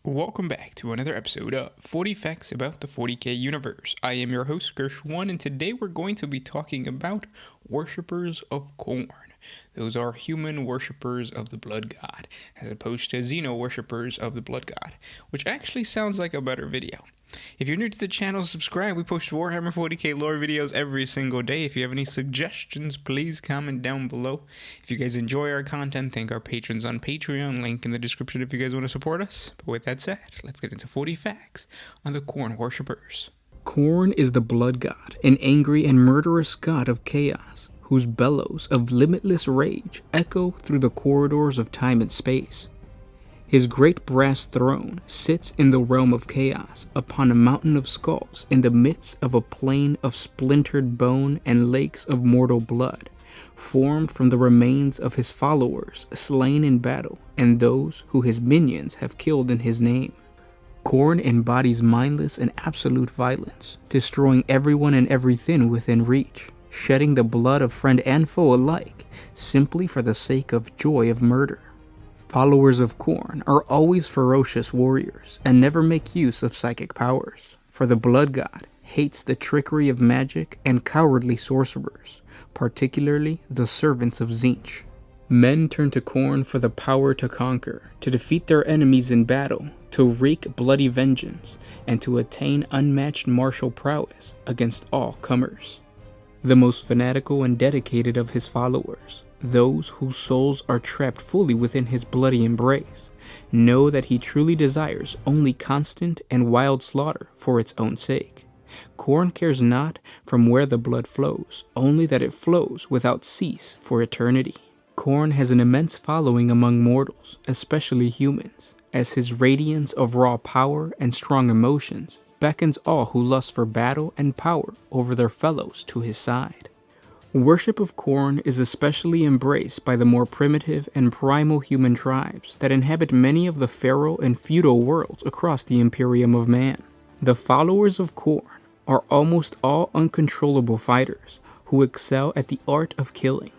Welcome back to another episode of 40 Facts About the 40K Universe. I am your host, Gershwan, and today we're going to be talking about worshippers of Khorne. Those are human worshippers of the Blood God, as opposed to Xeno worshippers of the Blood God, which actually sounds like a better video. If you're new to the channel, subscribe. We post Warhammer 40K lore videos every single day. If you have any suggestions, please comment down below. If you guys enjoy our content, thank our patrons on Patreon. Link in the description if you guys want to support us. But with that said, let's get into 40 facts on the Khorne worshippers. Khorne is the Blood God, an angry and murderous god of chaos, whose bellows of limitless rage echo through the corridors of time and space. His great brass throne sits in the realm of chaos upon a mountain of skulls in the midst of a plain of splintered bone and lakes of mortal blood, formed from the remains of his followers slain in battle and those who his minions have killed in his name. Khorne embodies mindless and absolute violence, destroying everyone and everything within reach, shedding the blood of friend and foe alike, simply for the sake of joy of murder. Followers of Khorne are always ferocious warriors and never make use of psychic powers, for the Blood God hates the trickery of magic and cowardly sorcerers, particularly the servants of Tzeentch. Men turn to Khorne for the power to conquer, to defeat their enemies in battle, to wreak bloody vengeance, and to attain unmatched martial prowess against all comers. The most fanatical and dedicated of his followers, those whose souls are trapped fully within his bloody embrace, know that he truly desires only constant and wild slaughter for its own sake. Khorne cares not from where the blood flows, only that it flows without cease for eternity. Khorne has an immense following among mortals, especially humans, as his radiance of raw power and strong emotions beckons all who lust for battle and power over their fellows to his side. Worship of Khorne is especially embraced by the more primitive and primal human tribes that inhabit many of the feral and feudal worlds across the Imperium of Man. The followers of Khorne are almost all uncontrollable fighters who excel at the art of killing.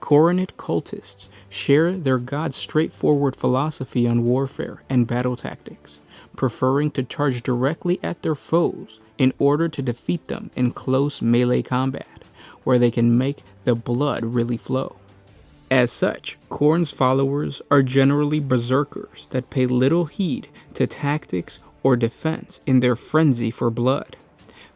Khornate cultists share their god's straightforward philosophy on warfare and battle tactics, preferring to charge directly at their foes in order to defeat them in close melee combat, where they can make the blood really flow. As such, Khorne's followers are generally berserkers that pay little heed to tactics or defense in their frenzy for blood.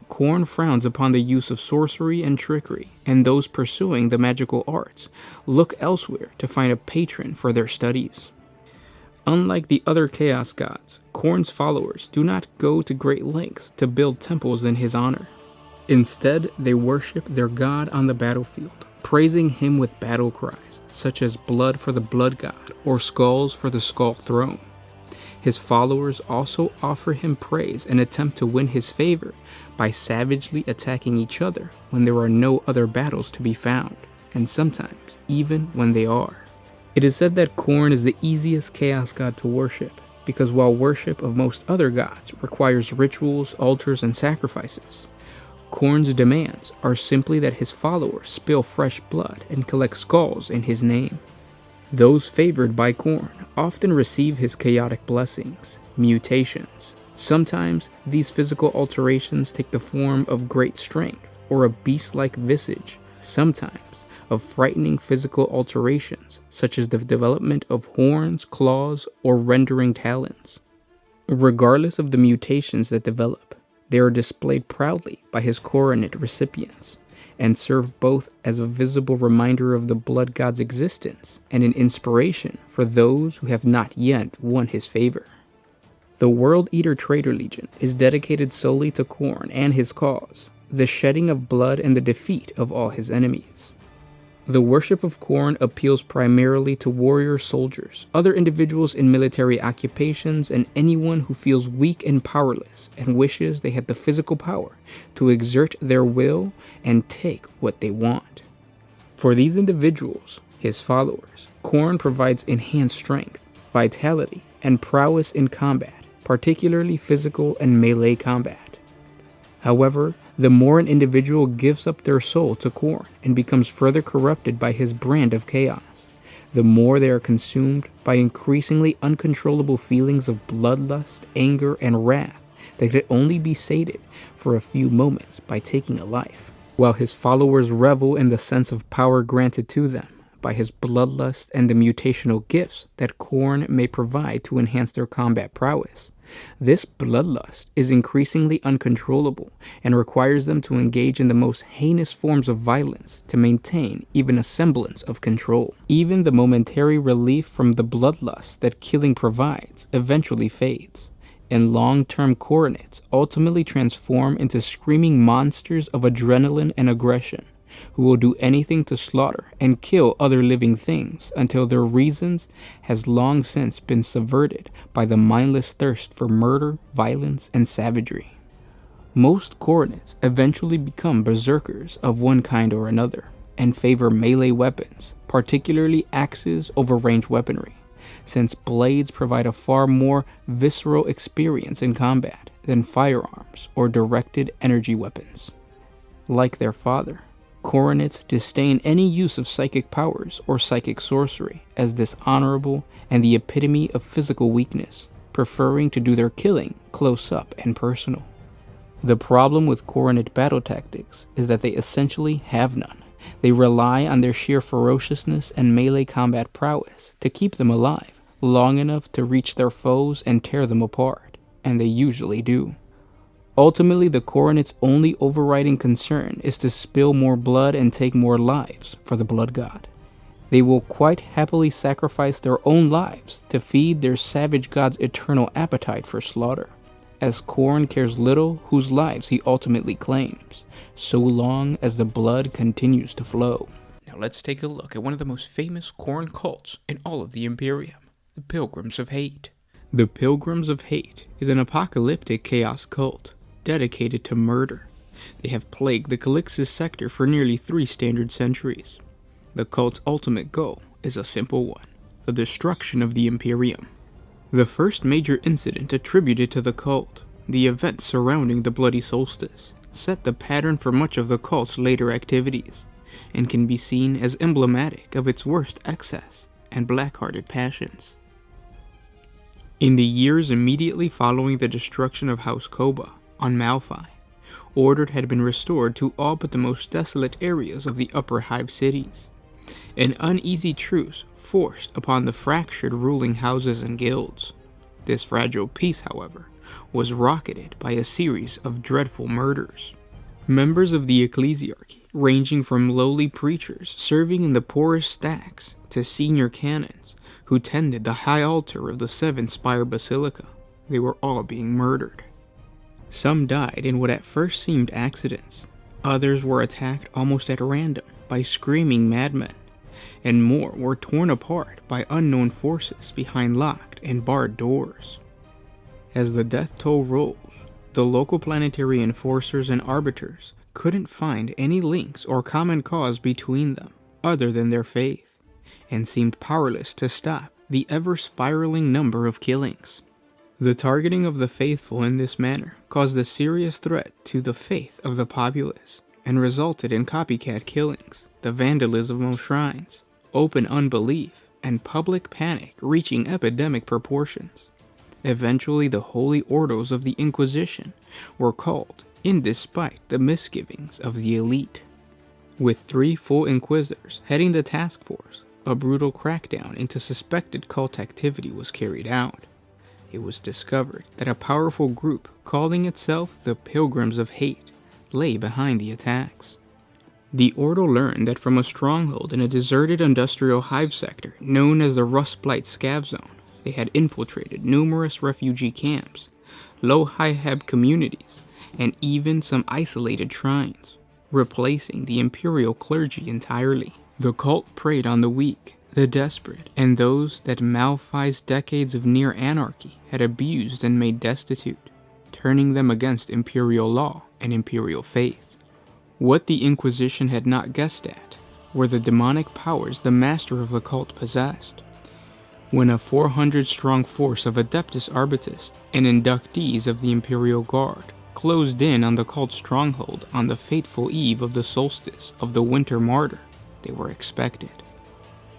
Khorne frowns upon the use of sorcery and trickery, and those pursuing the magical arts look elsewhere to find a patron for their studies. Unlike the other chaos gods, Khorne's followers do not go to great lengths to build temples in his honor. Instead, they worship their god on the battlefield, praising him with battle cries, such as blood for the Blood God or skulls for the Skull Throne. His followers also offer him praise and attempt to win his favor by savagely attacking each other when there are no other battles to be found, and sometimes even when they are. It is said that Khorne is the easiest chaos god to worship, because while worship of most other gods requires rituals, altars, and sacrifices, Khorne's demands are simply that his followers spill fresh blood and collect skulls in his name. Those favored by Khorne often receive his chaotic blessings, mutations. Sometimes these physical alterations take the form of great strength or a beast-like visage, sometimes of frightening physical alterations such as the development of horns, claws, or rendering talons. Regardless of the mutations that develop, they are displayed proudly by his coronate recipients, and serve both as a visible reminder of the Blood God's existence and an inspiration for those who have not yet won his favor. The World Eater Trader Legion is dedicated solely to Khorne and his cause, the shedding of blood and the defeat of all his enemies. The worship of Khorne appeals primarily to warrior soldiers, other individuals in military occupations, and anyone who feels weak and powerless and wishes they had the physical power to exert their will and take what they want. For these individuals, his followers, Khorne provides enhanced strength, vitality, and prowess in combat, particularly physical and melee combat. However, the more an individual gives up their soul to Khorne and becomes further corrupted by his brand of chaos, the more they are consumed by increasingly uncontrollable feelings of bloodlust, anger, and wrath that could only be sated for a few moments by taking a life, while his followers revel in the sense of power granted to them by his bloodlust and the mutational gifts that Khorne may provide to enhance their combat prowess. This bloodlust is increasingly uncontrollable and requires them to engage in the most heinous forms of violence to maintain even a semblance of control. Even the momentary relief from the bloodlust that killing provides eventually fades, and long-term Khornites ultimately transform into screaming monsters of adrenaline and aggression, who will do anything to slaughter and kill other living things until their reasons has long since been subverted by the mindless thirst for murder, violence, and savagery. Most Khornites eventually become berserkers of one kind or another, and favor melee weapons, particularly axes over ranged weaponry, since blades provide a far more visceral experience in combat than firearms or directed energy weapons. Like their father, Khornites disdain any use of psychic powers or psychic sorcery as dishonorable and the epitome of physical weakness, preferring to do their killing close up and personal. The problem with Khornite battle tactics is that they essentially have none. They rely on their sheer ferociousness and melee combat prowess to keep them alive long enough to reach their foes and tear them apart, and they usually do. Ultimately, the Khornites' only overriding concern is to spill more blood and take more lives for the Blood God. They will quite happily sacrifice their own lives to feed their savage god's eternal appetite for slaughter, as Khorne cares little whose lives he ultimately claims, so long as the blood continues to flow. Now let's take a look at one of the most famous Khorne cults in all of the Imperium, the Pilgrims of Hate. The Pilgrims of Hate is an apocalyptic chaos cult dedicated to murder. They have plagued the Calixis sector for nearly 3 standard centuries. The cult's ultimate goal is a simple one: the destruction of the Imperium. The first major incident attributed to the cult, the event surrounding the Bloody Solstice, set the pattern for much of the cult's later activities, and can be seen as emblematic of its worst excess and black-hearted passions. In the years immediately following the destruction of House Koba on Malphi, order had been restored to all but the most desolate areas of the upper hive cities. An uneasy truce forced upon the fractured ruling houses and guilds. This fragile peace, however, was rocketed by a series of dreadful murders. Members of the ecclesiarchy, ranging from lowly preachers serving in the poorest stacks to senior canons who tended the high altar of the Seven-Spire Basilica, they were all being murdered. Some died in what at first seemed accidents, others were attacked almost at random by screaming madmen, and more were torn apart by unknown forces behind locked and barred doors. As the death toll rose, the local planetary enforcers and arbiters couldn't find any links or common cause between them other than their faith, and seemed powerless to stop the ever-spiraling number of killings. The targeting of the faithful in this manner caused a serious threat to the faith of the populace, and resulted in copycat killings, the vandalism of shrines, open unbelief, and public panic reaching epidemic proportions. Eventually, the holy ordos of the Inquisition were called in despite the misgivings of the elite. With 3 full inquisitors heading the task force, a brutal crackdown into suspected cult activity was carried out. It was discovered that a powerful group calling itself the Pilgrims of Hate lay behind the attacks. The Ordo learned that from a stronghold in a deserted industrial hive sector known as the Rustblight Scav Zone, they had infiltrated numerous refugee camps, low high-heb communities, and even some isolated shrines, replacing the imperial clergy entirely. The cult preyed on the weak, the desperate, and those that Malphi's decades of near anarchy had abused and made destitute, turning them against imperial law and imperial faith. What the Inquisition had not guessed at were the demonic powers the master of the cult possessed. When a 400-strong force of Adeptus Arbitus and inductees of the Imperial Guard closed in on the cult's stronghold on the fateful eve of the solstice of the Winter Martyr, they were expected.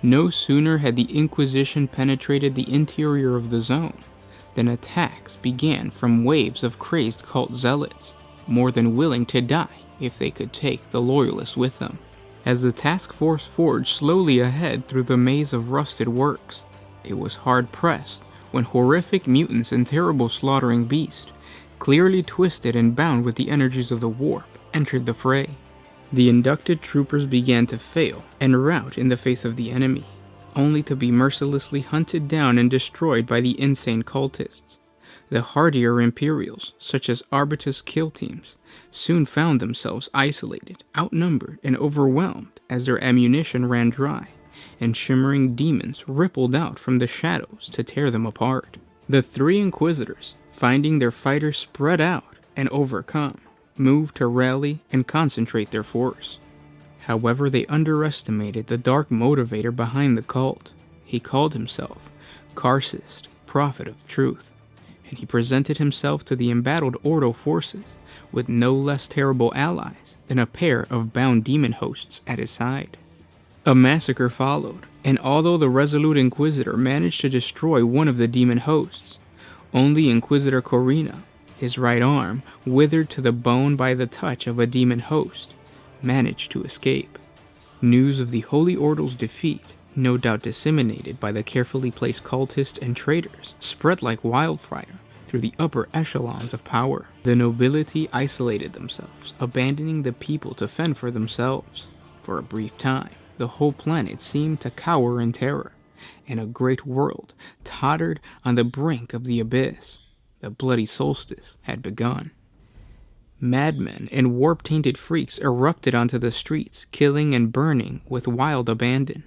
No sooner had the Inquisition penetrated the interior of the zone than attacks began from waves of crazed cult zealots, more than willing to die if they could take the loyalists with them. As the task force forged slowly ahead through the maze of rusted works, it was hard-pressed when horrific mutants and terrible slaughtering beasts, clearly twisted and bound with the energies of the warp, entered the fray. The inducted troopers began to fail and rout in the face of the enemy, only to be mercilessly hunted down and destroyed by the insane cultists. The hardier Imperials, such as Arbitus kill teams, soon found themselves isolated, outnumbered, and overwhelmed as their ammunition ran dry, and shimmering demons rippled out from the shadows to tear them apart. The three Inquisitors, finding their fighters spread out and overcome, moved to rally and concentrate their force. However, they underestimated the dark motivator behind the cult. He called himself Karcist, Prophet of Truth, and he presented himself to the embattled Ordo forces with no less terrible allies than a pair of bound demon hosts at his side. A massacre followed, and although the resolute Inquisitor managed to destroy one of the demon hosts, only Inquisitor Khorne, his right arm, withered to the bone by the touch of a demon host, managed to escape. News of the Holy Ordo's defeat, no doubt disseminated by the carefully placed cultists and traitors, spread like wildfire through the upper echelons of power. The nobility isolated themselves, abandoning the people to fend for themselves. For a brief time, the whole planet seemed to cower in terror, and a great world tottered on the brink of the abyss. The bloody solstice had begun. Madmen and warp-tainted freaks erupted onto the streets, killing and burning with wild abandon,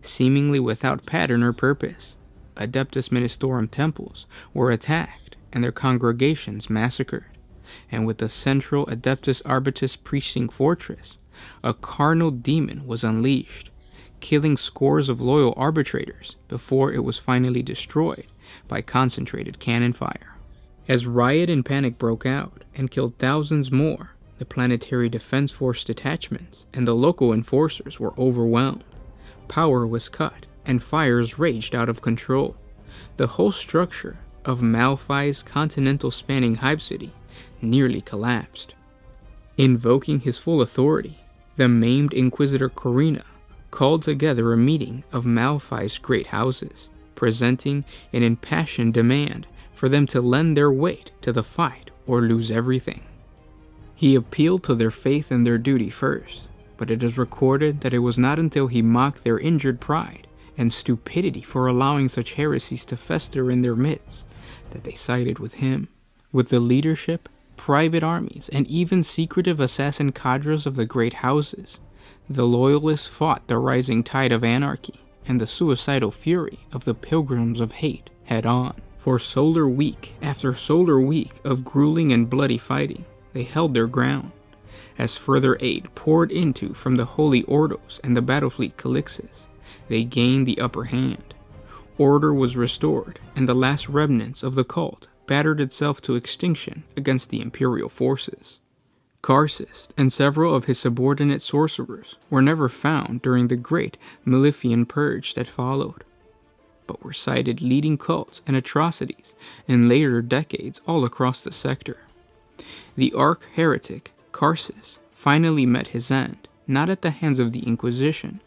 seemingly without pattern or purpose. Adeptus Ministorum temples were attacked and their congregations massacred, and with the central Adeptus Arbitus preaching fortress, a carnal demon was unleashed, killing scores of loyal arbitrators before it was finally destroyed by concentrated cannon fire. As riot and panic broke out and killed thousands more, the Planetary Defense Force detachments and the local enforcers were overwhelmed. Power was cut and fires raged out of control. The whole structure of Malphi's continental-spanning hive city nearly collapsed. Invoking his full authority, the maimed Inquisitor Khorne called together a meeting of Malphi's great houses, presenting an impassioned demand for them to lend their weight to the fight or lose everything. He appealed to their faith and their duty first, but it is recorded that it was not until he mocked their injured pride and stupidity for allowing such heresies to fester in their midst that they sided with him. With the leadership, private armies, and even secretive assassin cadres of the great houses, the Loyalists fought the rising tide of anarchy and the suicidal fury of the Pilgrims of Hate head-on. For solar week after solar week of grueling and bloody fighting, they held their ground, as further aid poured into from the Holy Ordos and the Battlefleet Calixes. They gained the upper hand. Order was restored, and the last remnants of the cult battered itself to extinction against the Imperial forces. Karcist and several of his subordinate sorcerers were never found during the great Malphian purge that followed, but were cited leading cults and atrocities in later decades all across the sector. The arch-heretic Karcist finally met his end, not at the hands of the Inquisition,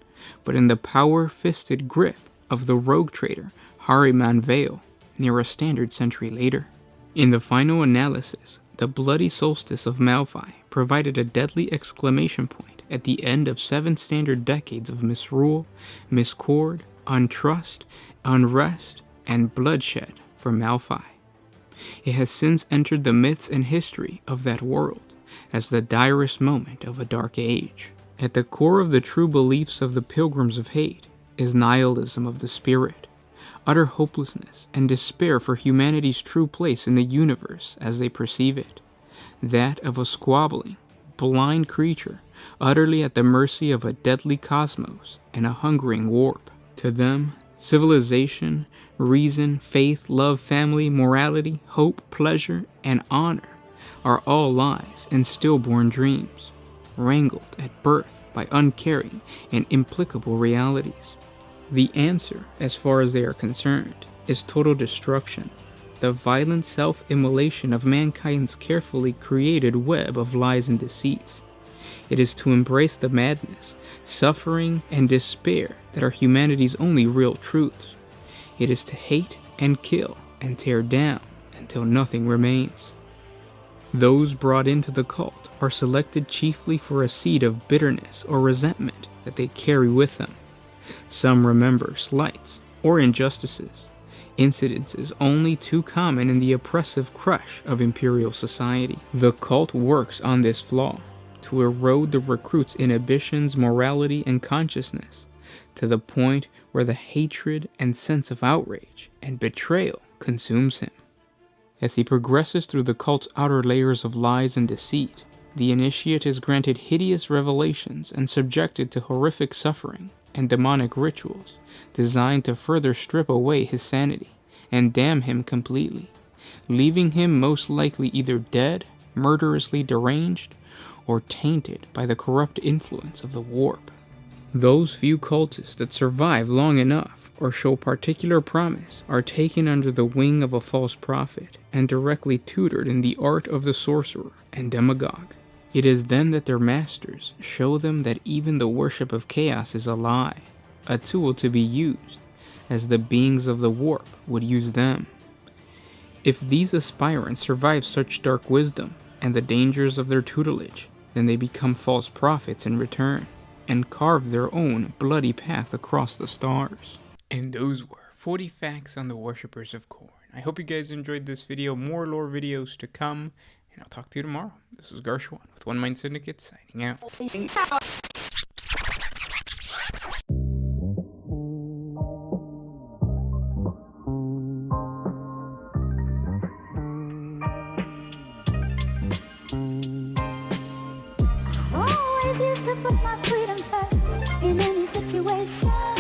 but in the power-fisted grip of the rogue traitor Harriman Vale near a standard century later. In the final analysis, the bloody solstice of Malphi provided a deadly exclamation point at the end of 7 standard decades of misrule, miscord, untrust, unrest, and bloodshed for Malphi. It has since entered the myths and history of that world as the direst moment of a dark age. At the core of the true beliefs of the Pilgrims of Hate is nihilism of the spirit, utter hopelessness and despair for humanity's true place in the universe as they perceive it, that of a squabbling, blind creature utterly at the mercy of a deadly cosmos and a hungering warp. To them, civilization, reason, faith, love, family, morality, hope, pleasure, and honor are all lies and stillborn dreams, wrangled at birth by uncaring and implicable realities. The answer, as far as they are concerned, is total destruction, the violent self-immolation of mankind's carefully created web of lies and deceits. It is to embrace the madness, suffering, and despair that are humanity's only real truths. It is to hate and kill and tear down until nothing remains. Those brought into the cult are selected chiefly for a seed of bitterness or resentment that they carry with them. Some remember slights or injustices, incidences only too common in the oppressive crush of Imperial society. The cult works on this flaw, to erode the recruit's inhibitions, morality, and consciousness, to the point where the hatred and sense of outrage and betrayal consumes him. As he progresses through the cult's outer layers of lies and deceit, the initiate is granted hideous revelations and subjected to horrific suffering and demonic rituals designed to further strip away his sanity and damn him completely, leaving him most likely either dead, murderously deranged, or tainted by the corrupt influence of the warp. Those few cultists that survive long enough or show particular promise are taken under the wing of a false prophet and directly tutored in the art of the sorcerer and demagogue. It is then that their masters show them that even the worship of chaos is a lie, a tool to be used, as the beings of the warp would use them. If these aspirants survive such dark wisdom and the dangers of their tutelage, then they become false prophets in return, and carve their own bloody path across the stars. And those were 40 facts on the worshippers of Khorne. I hope you guys enjoyed this video. More lore videos to come, and I'll talk to you tomorrow. This was Garshwan with One Mind Syndicate, signing out. Always used to put my freedom first in any situation.